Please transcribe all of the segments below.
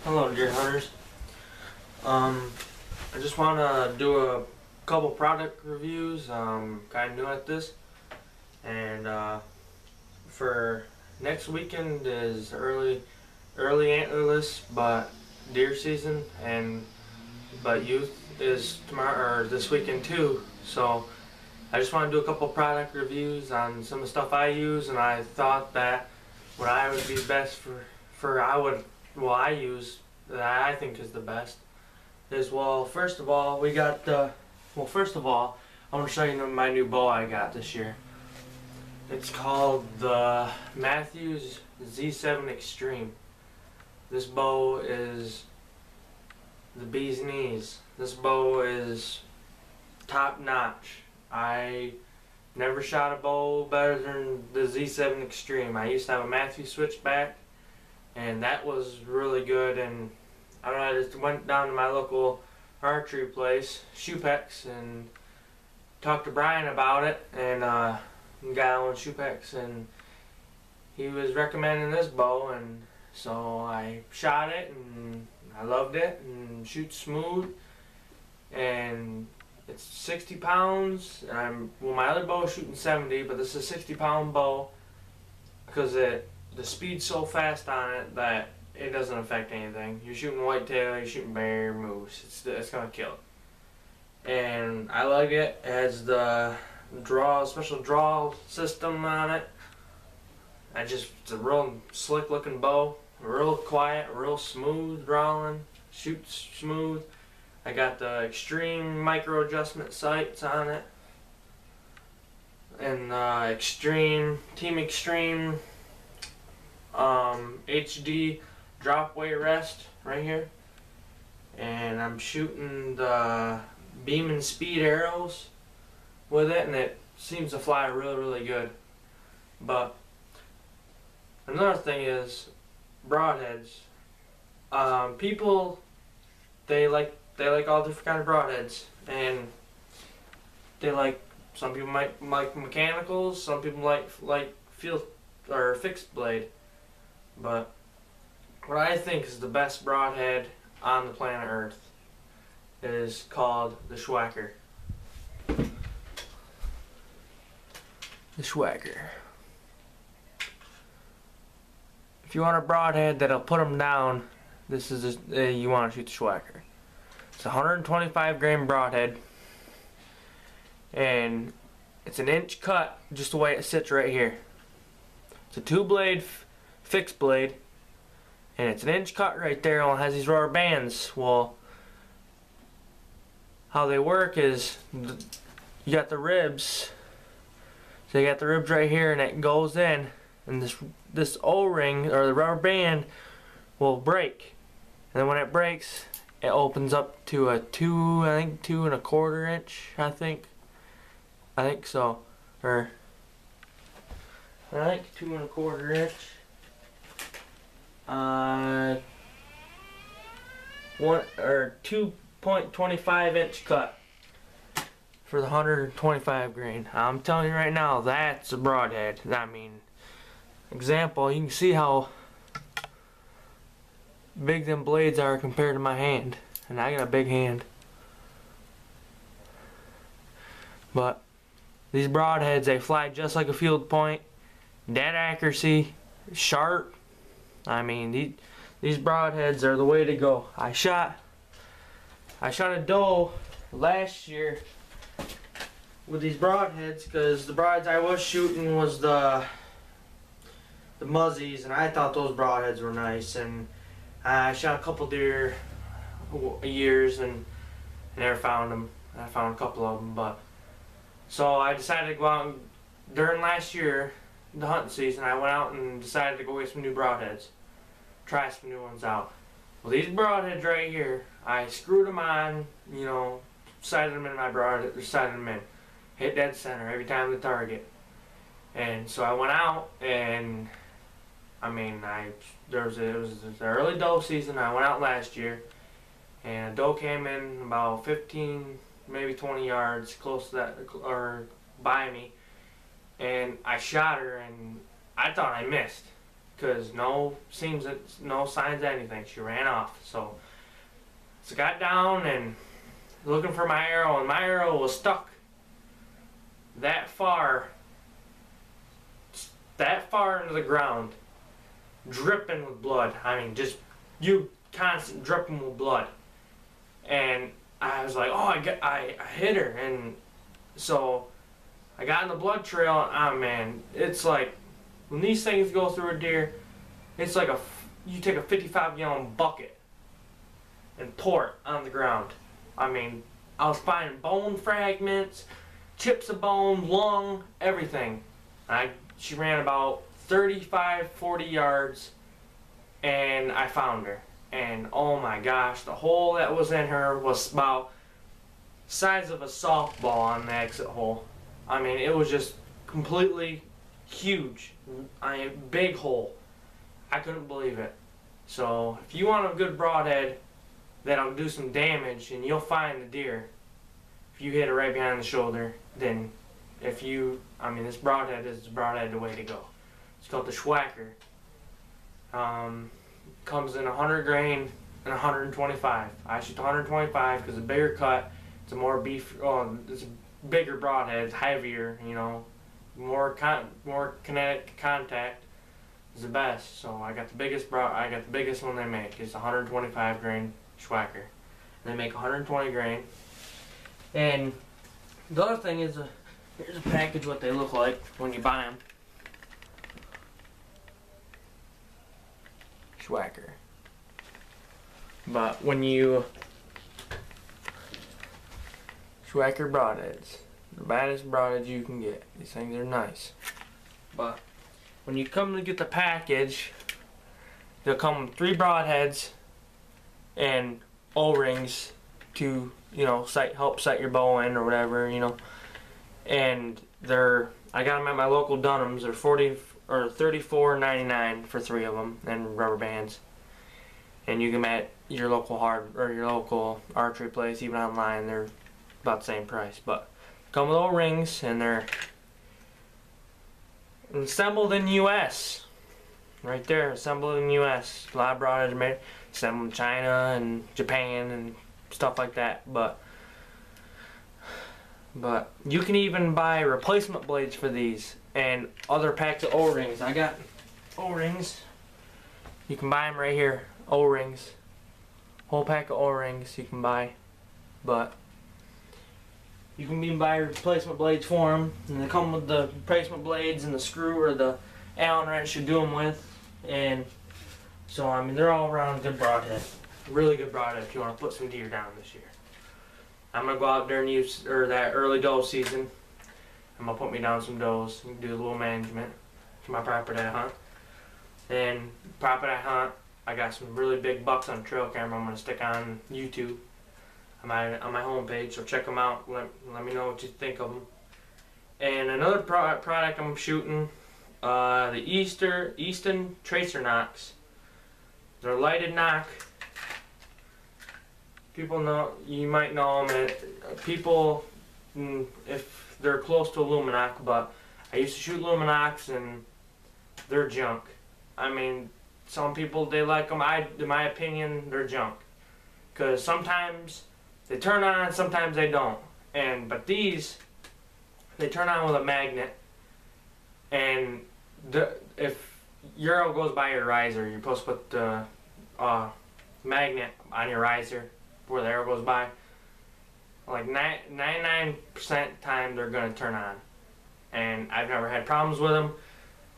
Hello, deer hunters. I just want to do a couple product reviews. Kind of new at this, and for next weekend is early antlerless, but deer season, but youth is tomorrow or this weekend too. So I just want to do a couple product reviews on some of the stuff I use, and I thought that what I would be best I use that I think is the best is, well, first of all, I want to show you my new bow I got this year. It's called the Matthews Z7 Extreme. This bow is the bee's knees. This bow is top notch. I never shot a bow better than the Z7 Extreme. I used to have a Matthews switchback, and that was really good. And I don't know, I just went down to my local archery place, Shoepex, and talked to Brian about it, and got on Shoepex, and he was recommending this bow, and so I shot it, and I loved it, and shoots smooth, and it's 60 pounds, and my other bow is shooting 70, but this is a 60-pound bow because the speed's so fast on it that it doesn't affect anything. You're shooting whitetail, you're shooting bear, moose, it's gonna kill it. And I like it. It has the special draw system on it. It's a real slick looking bow, real quiet, real smooth drawing, shoots smooth. I got the extreme micro adjustment sights on it, and Team Extreme HD drop weight rest right here, and I'm shooting the beam and speed arrows with it, and it seems to fly really good. But another thing is broadheads. People, they like all different kind of broadheads, and some people might like mechanicals, some people like field or fixed blade. But what I think is the best broadhead on the planet Earth is called the Schwacker. The Schwacker. If you want a broadhead that'll put them down, this is you want to shoot the Schwacker. It's a 125 grain broadhead, and it's an inch cut just the way it sits right here. It's a 2-blade fixed blade, and it's an inch cut right there, and it has these rubber bands. Well, how they work is you got the ribs. So you got the ribs right here, and it goes in, and this O-ring or the rubber band will break, and then when it breaks, it opens up to a 2.25 inch. I think so, or I think 2.25 inch. 2.25 inch cut for the 125 grain. I'm telling you right now, that's a broadhead. I mean, example, you can see how big them blades are compared to my hand, and I got a big hand. But these broadheads, they fly just like a field point, dead accuracy, sharp. I mean, these broadheads are the way to go. I shot a doe last year with these broadheads, because the broads I was shooting was the muzzies, and I thought those broadheads were nice, and I shot a couple deer years and never found them. I found a couple of them, but so I decided to go out and, during last year, the hunting season, I went out and decided to go get some new broadheads, try some new ones out. Well, these broadheads right here, I screwed them on, sighted them in my broadhead, sighted them in, hit dead center every time the target. And so I went out, and I mean, it was the early doe season. I went out last year, and a doe came in about 15, maybe 20 yards close to that, or by me, and I shot her, and I thought I missed. because no signs of anything. She ran off. So I got down and looking for my arrow, and my arrow was stuck that far into the ground, dripping with blood. I mean, just constant dripping with blood. And I was like, oh, I hit her. And so I got in the blood trail. Oh man, it's like when these things go through a deer, it's like you take a 55-gallon bucket and pour it on the ground. I mean, I was finding bone fragments, chips of bone, lung, everything. She ran about 35-40 yards, and I found her. And oh my gosh, the hole that was in her was about the size of a softball on the exit hole. I mean, it was just completely huge. I mean, big hole. I couldn't believe it. So if you want a good broadhead that'll do some damage, and you'll find the deer if you hit it right behind the shoulder, then this broadhead is the way to go. It's called the Schwacker. Comes in 100 grain and 125. I shoot 125 because it's a bigger cut. It's a more it's a bigger broadhead. It's heavier. You know, more kinetic contact is the best. So I got the biggest one they make. It's 125 grain Schwacker. And they make 120 grain. And the other thing is, here's a package what they look like when you buy them. Schwacker. But when you Schwacker broadheads, the baddest broadheads you can get. These things are nice. But when you come to get the package, they'll come with 3 broadheads and O-rings to, you know, help sight your bow in or whatever, you know. And I got them at my local Dunham's. They're $34.99 for 3 of them, and rubber bands. And you can get at your local your local archery place, even online. They're about the same price, but come with O-rings, and they're assembled in U.S. Right there, assembled in U.S. A lot of broadheads are made assembled in China and Japan and stuff like that, but you can even buy replacement blades for these and other packs of O-rings. I got O-rings. You can buy them right here. O-rings. Whole pack of O-rings you can buy. But you can even buy replacement blades for them. And they come with the replacement blades and the screw or the Allen wrench you do them with. And so, I mean, they're all around good broadhead. Really good broadhead if you want to put some deer down this year. I'm going to go out during that early doe season. I'm going to put me down some does and do a little management for my property I hunt. And property I hunt, I got some really big bucks on trail camera I'm going to stick on YouTube on my homepage, so check them out. Let me know what you think of them. And another product I'm shooting, the Easton Tracer Knocks. They're lighted knock. People know, you might know them, people, if they're close to Luminox, but I used to shoot Luminox and they're junk. I mean, some people, they like them. In my opinion, they're junk. Because sometimes they turn on, sometimes they don't. But these, they turn on with a magnet. And if your arrow goes by your riser, you're supposed to put the magnet on your riser where the arrow goes by. Like 99% time they're going to turn on. And I've never had problems with them.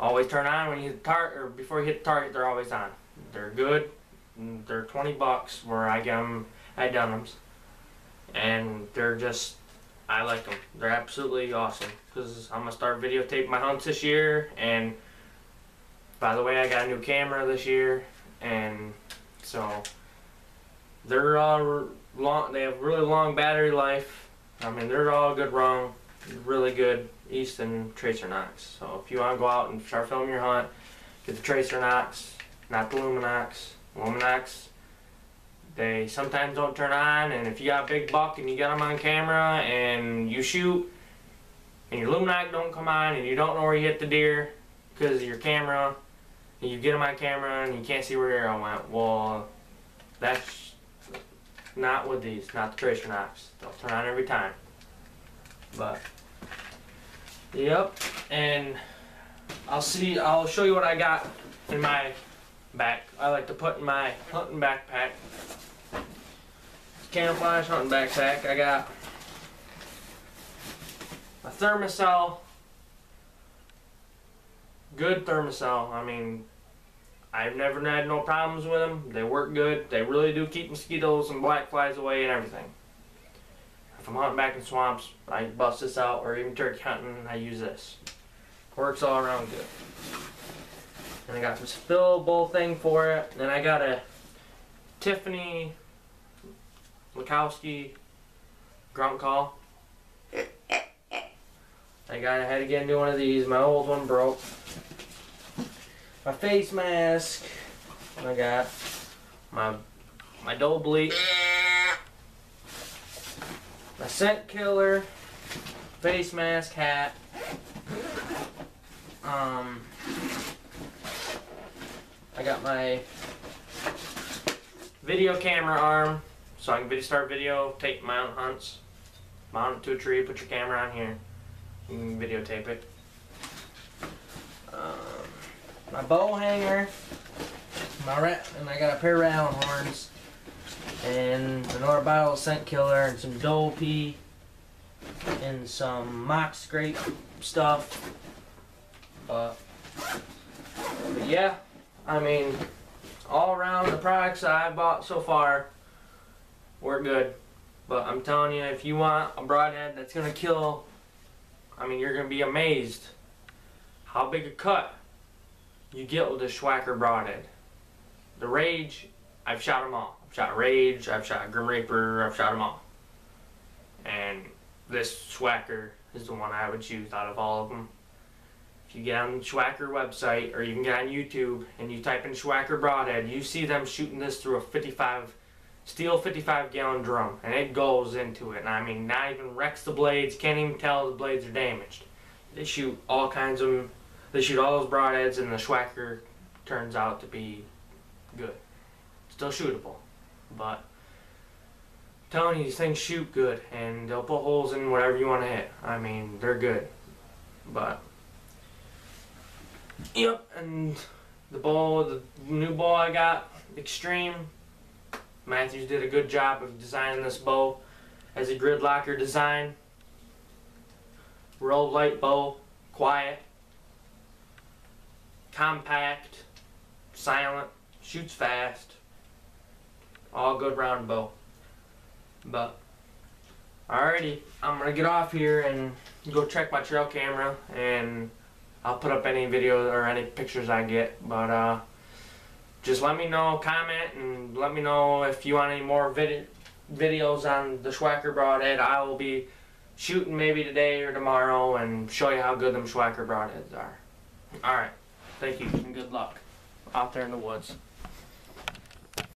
Always turn on when you hit the target, or before you hit the target, they're always on. They're good. They're 20 bucks where I get them at Dunham's. And they're just, I like them. They're absolutely awesome. Because I'm going to start videotaping my hunts this year. And by the way, I got a new camera this year. And so they're all long, they have really long battery life. I mean, they're all good really good Easton Tracer Knocks. So if you want to go out and start filming your hunt, get the Tracer Knocks, not the Luminox. Luminox, they sometimes don't turn on, and if you got a big buck and you got them on camera and you shoot and your Luminox don't come on and you don't know where you hit the deer because of your camera, You get them on camera and you can't see where your arrow went. Well, that's not with these, not the tracer knocks. They'll turn on every time. But yep, and I'll show you what I got in my back. I like to put in my hunting backpack. Camouflage hunting backpack. I got a thermocell. Good thermocell. I mean, I've never had no problems with them. They work good. They really do keep mosquitoes and black flies away and everything. If I'm hunting back in swamps, I bust this out, or even turkey hunting, I use this. Works all around good. And I got this fillable thing for it. And I got a Tiffany Lakowski grunt call. I had to get a new one of these. My old one broke. My face mask. I got my doe bleach. My scent killer. Face mask, hat. I got my video camera arm, so I can start video, tape my own hunts, mount it to a tree, put your camera on here, you can videotape it. My bow hanger, and I got a pair of round horns, and another bottle of scent killer, and some doe pee, and some mock scrape stuff. But yeah, I mean, all around the products that I've bought so far work good. But I'm telling you, if you want a broadhead that's gonna kill, I mean, you're gonna be amazed how big a cut you get with a Schwacker broadhead. The Rage, I've shot them all. I've shot Rage, I've shot Grim Reaper, I've shot them all. And this Schwacker is the one I would choose out of all of them. If you get on the Schwacker website, or you can get on YouTube and you type in Schwacker broadhead, you see them shooting this through a steel 55 gallon drum, and it goes into it. And I mean, not even wrecks the blades, can't even tell the blades are damaged. They shoot all kinds of, they shoot all those broadheads, and the Schwacker turns out to be good. Still shootable, but I'm telling you, these things shoot good, and they'll put holes in whatever you want to hit. I mean, they're good. But yep, and the new bow I got, Extreme. Matthews did a good job of designing this bow as a grid locker design. Real light bow, quiet, compact, silent, shoots fast, all good round bow. But alrighty, I'm gonna get off here and go check my trail camera, and I'll put up any videos or any pictures I get. But just let me know, comment, and let me know if you want any more videos on the Schwacker broadhead. I will be shooting maybe today or tomorrow and show you how good them Schwacker broadheads are. Alright, thank you and good luck out there in the woods.